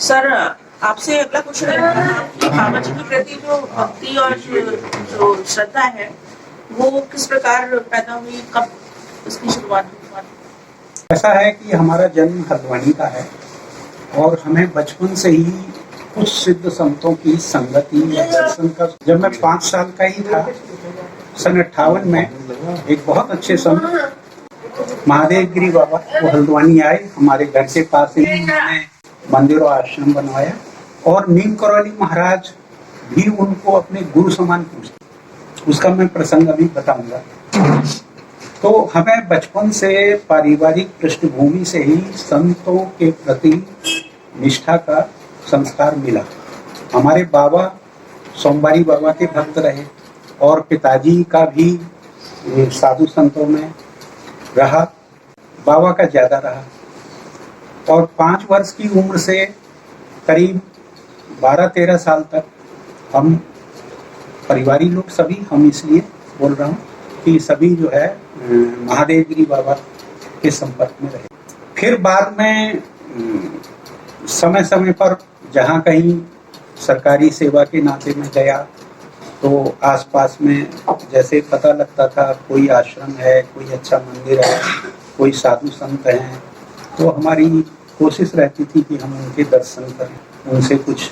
Sir, आपसे अगला question है, बाबा जी के प्रति जो भक्ति और जो श्रद्धा है वो किस प्रकार पैदा हुई, कब इसकी शुरुआत हुई? ऐसा है कि हमारा जन्म हल्द्वानी का है और हमें बचपन से ही कुछ सिद्ध संतों की संगति या दर्शन का, जब मैं 5 साल का ही था, सन 58 में एक बहुत अच्छे संत महादेव गिरी बाबा वो हल्द्वानी आए। हमारे घर के पास ही उन्होंने मंदिर और आश्रम बनवाया और नीम करौली महाराज भी उनको अपने गुरु समान पूछते। उसका मैं प्रसंग अभी बताऊंगा। तो हमें बचपन से पारिवारिक पृष्ठभूमि से ही संतों के प्रति निष्ठा का संस्कार मिला। हमारे बाबा सोमवारी बाबा के भक्त रहे और पिताजी का भी साधु संतों में रहा, बाबा का ज्यादा रहा। और 5 वर्ष की उम्र से करीब 12-13 साल तक हम परिवारी लोग सभी, हम इसलिए बोल रहा हूँ कि सभी जो है महादेव गिरी बाबा के संपर्क में रहे। फिर बाद में समय समय पर जहाँ कहीं सरकारी सेवा के नाते में गया तो आसपास में जैसे पता लगता था कोई आश्रम है, कोई अच्छा मंदिर है, कोई साधु संत हैं, तो हमारी कोशिश रहती थी कि हम उनके दर्शन करें, उनसे कुछ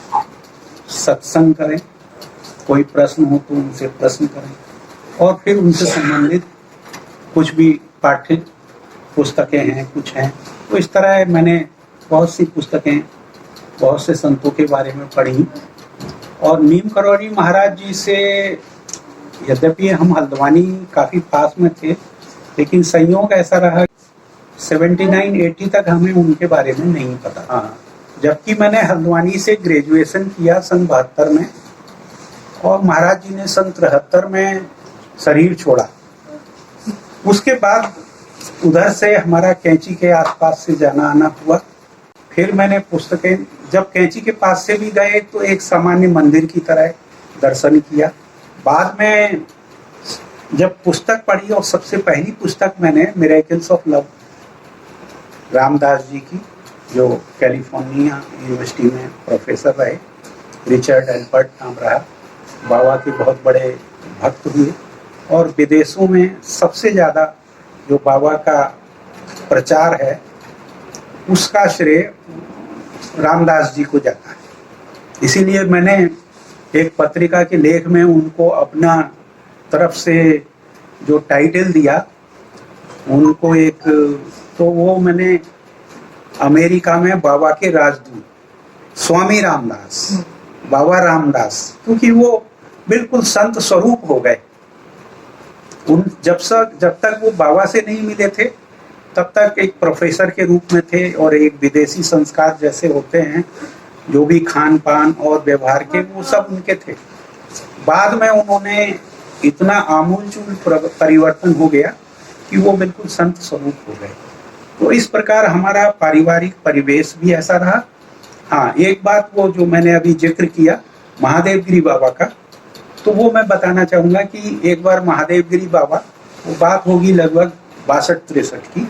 सत्संग करें, कोई प्रश्न हो तो उनसे प्रश्न करें और फिर उनसे संबंधित कुछ भी पाठ्य पुस्तकें हैं, कुछ हैं। तो इस तरह मैंने बहुत सी पुस्तकें बहुत से संतों के बारे में पढ़ी। और नीम करौली महाराज जी से, यद्यपि हम हल्द्वानी काफ़ी पास में थे, लेकिन संयोग ऐसा रहा 79-80 तक हमें उनके बारे में नहीं पता। हाँ, जबकि मैंने हल्द्वानी से ग्रेजुएशन किया सन 72 में और महाराज जी ने सन 73 में शरीर छोड़ा। उसके बाद उधर से हमारा कैंची के आसपास से जाना आना हुआ। फिर मैंने पुस्तकें, जब कैंची के पास से भी गए तो एक सामान्य मंदिर की तरह दर्शन किया। बाद में जब पुस्तक पढ़ी और सबसे पहली पुस्तक मैंने miracles of love Ramdas ji की, जो कैलिफोर्निया यूनिवर्सिटी में प्रोफेसर रहे, रिचर्ड एल्बर्ट नाम रहा, बाबा के बहुत बड़े भक्त हुए और विदेशों में सबसे ज़्यादा जो बाबा का प्रचार है उसका श्रेय रामदास जी को जाता है। इसीलिए मैंने एक पत्रिका के लेख में उनको अपना तरफ से जो टाइटल दिया, उनको एक, तो वो मैंने अमेरिका में बाबा के राजदूत स्वामी रामदास, बाबा रामदास, क्योंकि वो बिल्कुल संत स्वरूप हो गए। जब तक वो बाबा से नहीं मिले थे तब तक एक प्रोफेसर के रूप में थे और एक विदेशी संस्कार जैसे होते हैं, जो भी खान पान और व्यवहार के, वो सब उनके थे। बाद में उन्होंने इतना आमूलचूल परिवर्तन हो गया कि वो बिल्कुल संत स्वरूप हो गए। तो इस प्रकार हमारा पारिवारिक परिवेश भी ऐसा रहा। हाँ, एक बात वो जो मैंने अभी जिक्र किया महादेव गिरी बाबा का, तो वो मैं बताना चाहूँगा कि एक बार महादेव गिरी बाबा, वो बात होगी लगभग 62-63 की,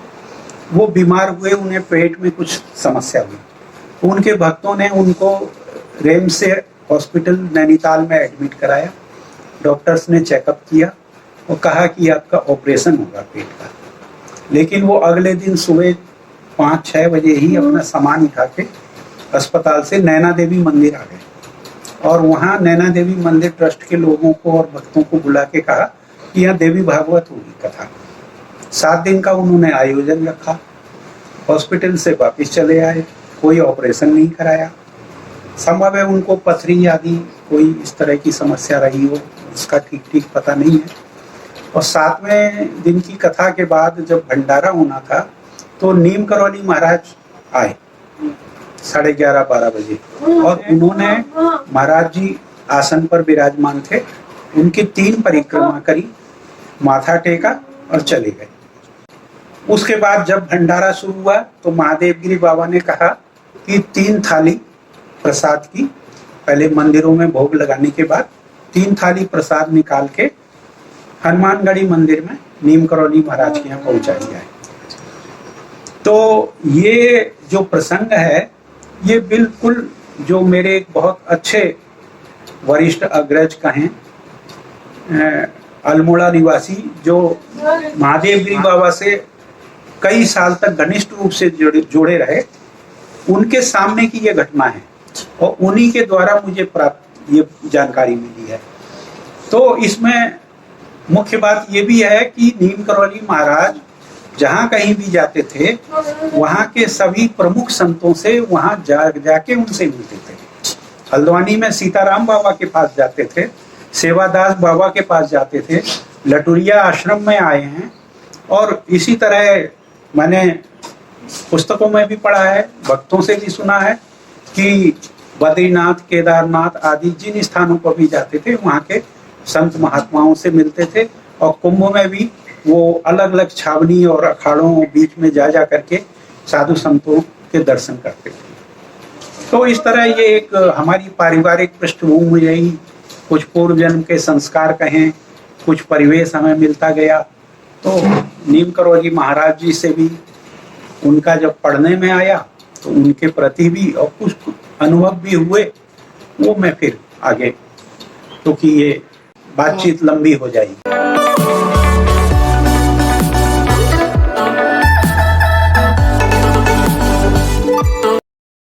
वो बीमार हुए, उन्हें पेट में कुछ समस्या हुई। उनके भक्तों ने उनको रेम्स से हॉस्पिटल नैनीताल में एडमिट कराया। डॉक्टर्स ने चेकअप किया और कहा कि आपका ऑपरेशन होगा पेट का। लेकिन वो अगले दिन सुबह 5-6 बजे ही अपना सामान उठा के अस्पताल से नैना देवी मंदिर आ गए और वहाँ नैना देवी मंदिर ट्रस्ट के लोगों को और भक्तों को बुला के कहा कि यहाँ देवी भागवत होगी कथा। 7 दिन का उन्होंने आयोजन रखा। हॉस्पिटल से वापस चले आए, कोई ऑपरेशन नहीं कराया। संभव है उनको पथरी आदि कोई इस तरह की समस्या रही हो, उसका ठीक पता नहीं है। और 7वें दिन की कथा के बाद जब भंडारा होना था तो नीम करौली महाराज आए 11:30-12 बजे और उन्होंने, महाराज जी आसन पर विराजमान थे, उनकी 3 परिक्रमा करी, माथा टेका और चले गए। उसके बाद जब भंडारा शुरू हुआ तो महादेव गिरी बाबा ने कहा कि 3 थाली प्रसाद की, पहले मंदिरों में भोग लगाने के बाद 3 थाली प्रसाद निकाल के हनुमानगढ़ी मंदिर में नीम करौली महाराज के यहाँ पहुंचाई जाए। तो ये जो प्रसंग है ये बिल्कुल जो मेरे एक बहुत अच्छे वरिष्ठ अग्रज कहें, अल्मोड़ा निवासी जो महादेव गिरी बाबा से कई साल तक घनिष्ठ रूप से जुड़े रहे, उनके सामने की ये घटना है और उन्हीं के द्वारा मुझे प्राप्त ये जानकारी मिली है। तो इसमें मुख्य बात ये भी है कि नीम करौली महाराज जहाँ कहीं भी जाते थे वहाँ के सभी प्रमुख संतों से वहाँ जाके उनसे मिलते थे। हल्द्वानी में सीताराम बाबा के पास जाते थे, सेवादास बाबा के पास जाते थे, लटुरिया आश्रम में आए हैं, और इसी तरह मैंने पुस्तकों में भी पढ़ा है, भक्तों से भी सुना है कि बद्रीनाथ, केदारनाथ आदि जिन स्थानों पर भी जाते थे वहाँ के संत महात्माओं से मिलते थे, और कुंभ में भी वो अलग अलग छावनी और अखाड़ों बीच में जा करके साधु संतों के दर्शन करते थे। तो इस तरह ये एक हमारी पारिवारिक पृष्ठभूमि रही, कुछ पूर्व जन्म के संस्कार कहें, कुछ परिवेश हमें मिलता गया। तो नीम करौली महाराज जी से भी उनका जब पढ़ने में आया तो उनके प्रति भी और कुछ अनुभव भी हुए, वो मैं फिर आगे, क्योंकि ये बातचीत लंबी हो जाएगी।